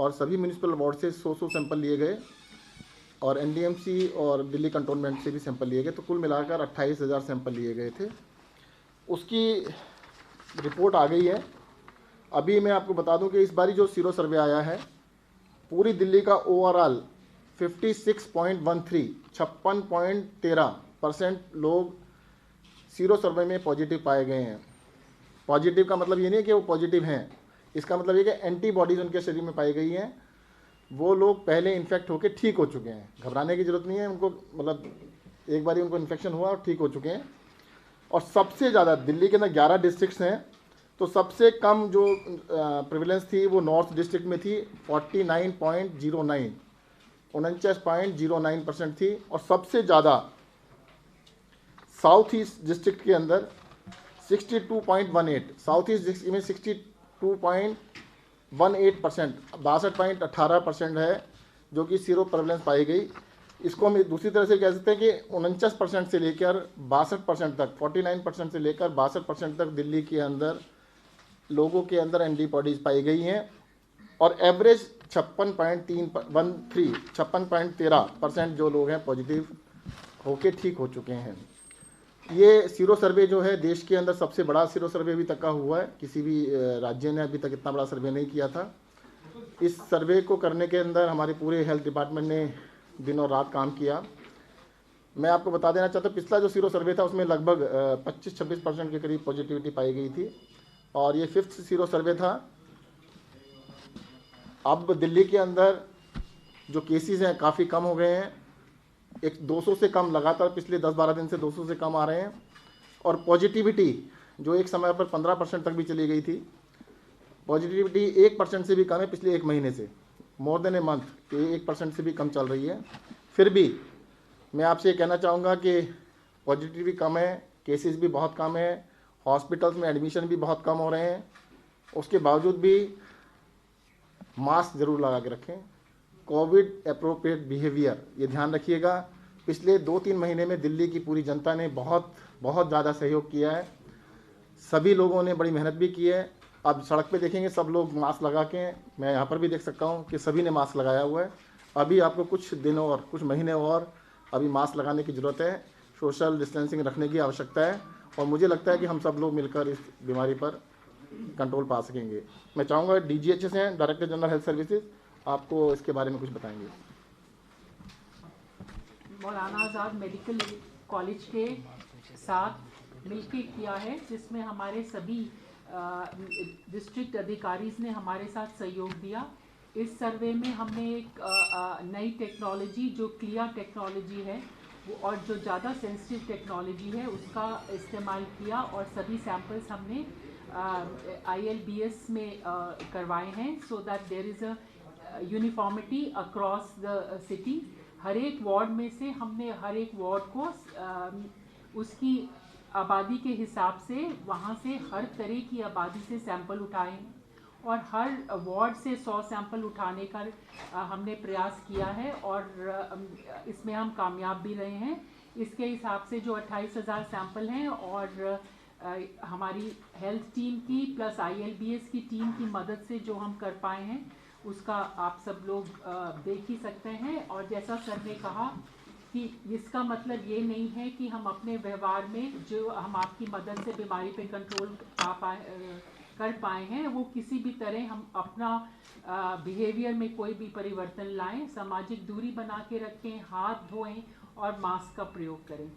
और सभी municipal ward से 100 सैंपल लिए गए और एनडीएमसी और दिल्ली कंटोनमेंट से भी सैंपल लिए गए, तो कुल मिलाकर 28,000 सैंपल लिए गए थे। उसकी रिपोर्ट आ गई है। अभी मैं आपको बता दूं कि इस बारी जो सीरो सर्वे आया है, पूरी दिल्ली का ओवरऑल 56.13% लोग सीरो सर्वे में पॉजिटिव पाए गए हैं। पॉजिटिव का मतलब ये नहीं है कि वो पॉजिटिव हैं, इसका मतलब ये कि एंटीबॉडीज़ उनके शरीर में पाई गई हैं। वो लोग पहले इन्फेक्ट होकर ठीक हो चुके हैं, घबराने की ज़रूरत नहीं है उनको, मतलब एक बार उनको इन्फेक्शन हुआ और ठीक हो चुके हैं। और सबसे ज़्यादा दिल्ली के अंदर 11 डिस्ट्रिक्ट्स हैं, तो सबसे कम जो प्रिविलेंस थी वो नॉर्थ डिस्ट्रिक्ट में थी, 49.09% थी। और सबसे ज़्यादा साउथ ईस्ट डिस्ट्रिक्ट के अंदर 62.18, साउथ ईस्ट डिस्ट्रिक्ट में 62.18%, 62.18% है जो कि सीरो प्रेवलेंस पाई गई। इसको हम दूसरी तरह से कह सकते हैं कि 49% से लेकर 62% तक, 49% से लेकर 62% तक दिल्ली के अंदर लोगों के अंदर एंटीबॉडीज़ पाई गई हैं। और एवरेज 56.13% जो लोग हैं पॉजिटिव होके ठीक हो चुके हैं। ये सीरो सर्वे जो है देश के अंदर सबसे बड़ा सीरो सर्वे अभी तक का हुआ है, किसी भी राज्य ने अभी तक इतना बड़ा सर्वे नहीं किया था। इस सर्वे को करने के अंदर हमारे पूरे हेल्थ डिपार्टमेंट ने दिन और रात काम किया। मैं आपको बता देना चाहता हूँ, पिछला जो सीरो सर्वे था उसमें लगभग 25-26% के करीब पॉजिटिविटी पाई गई थी, और ये 5th सीरो सर्वे था। अब दिल्ली के अंदर जो केसेस हैं काफ़ी कम हो गए हैं, 200 से कम लगातार पिछले 10-12 दिन से 200 से कम आ रहे हैं। और पॉजिटिविटी जो एक समय पर 15% तक भी चली गई थी, पॉजिटिविटी 1% से भी कम है पिछले 1 महीने से, मोर देन ए मंथ, 1% से भी कम चल रही है। फिर भी मैं आपसे ये कहना चाहूँगा कि पॉजिटिविटी कम है, केसेस भी बहुत कम है, हॉस्पिटल्स में एडमिशन भी बहुत कम हो रहे हैं। उसके बावजूद भी मास्क ज़रूर लगा के रखें, कोविड अप्रोप्रिएट बिहेवियर ये ध्यान रखिएगा। पिछले 2-3 महीने में दिल्ली की पूरी जनता ने बहुत ज़्यादा सहयोग किया है, सभी लोगों ने बड़ी मेहनत भी की है। अब सड़क पे देखेंगे सब लोग मास्क लगा के, मैं यहाँ पर भी देख सकता हूँ कि सभी ने मास्क लगाया हुआ है। अभी आपको कुछ दिन और कुछ महीने और अभी मास्क लगाने की ज़रूरत है, सोशल डिस्टेंसिंग रखने की आवश्यकता है, और मुझे लगता है कि हम सब लोग मिलकर इस बीमारी पर कंट्रोल पा सकेंगे। मैं चाहूँगा DGHS हैं, डायरेक्टर जनरल हेल्थ सर्विसेज, आपको इसके बारे में कुछ बताएंगे। मौलाना आज़ाद मेडिकल कॉलेज के साथ मिलकर किया है, जिसमें हमारे सभी डिस्ट्रिक्ट अधिकारीज ने हमारे साथ सहयोग दिया। इस सर्वे में हमने एक नई टेक्नोलॉजी जो क्लिया टेक्नोलॉजी है वो, और जो ज़्यादा सेंसिटिव टेक्नोलॉजी है उसका इस्तेमाल किया, और सभी सैंपल्स हमने ILBS में करवाए हैं, so that there is a uniformity across the city. हर एक वार्ड में से हमने हर एक वार्ड को उसकी आबादी के हिसाब से, वहाँ से हर तरह की आबादी से सैंपल उठाए हैं, और हर वार्ड से 100 सैंपल उठाने का हमने प्रयास किया है, और इसमें हम कामयाब भी रहे हैं। इसके हिसाब से जो 28,000 सैंपल हैं, और हमारी हेल्थ टीम की प्लस ILBS की टीम की मदद से जो हम कर पाए हैं उसका आप सब लोग देख ही सकते हैं। और जैसा सर ने कहा कि इसका मतलब ये नहीं है कि हम अपने व्यवहार में जो हम आपकी मदद से बीमारी पे कंट्रोल कर पाए हैं, वो किसी भी तरह हम अपना बिहेवियर में कोई भी परिवर्तन लाएं, सामाजिक दूरी बना के रखें, हाथ धोएं और मास्क का प्रयोग करें।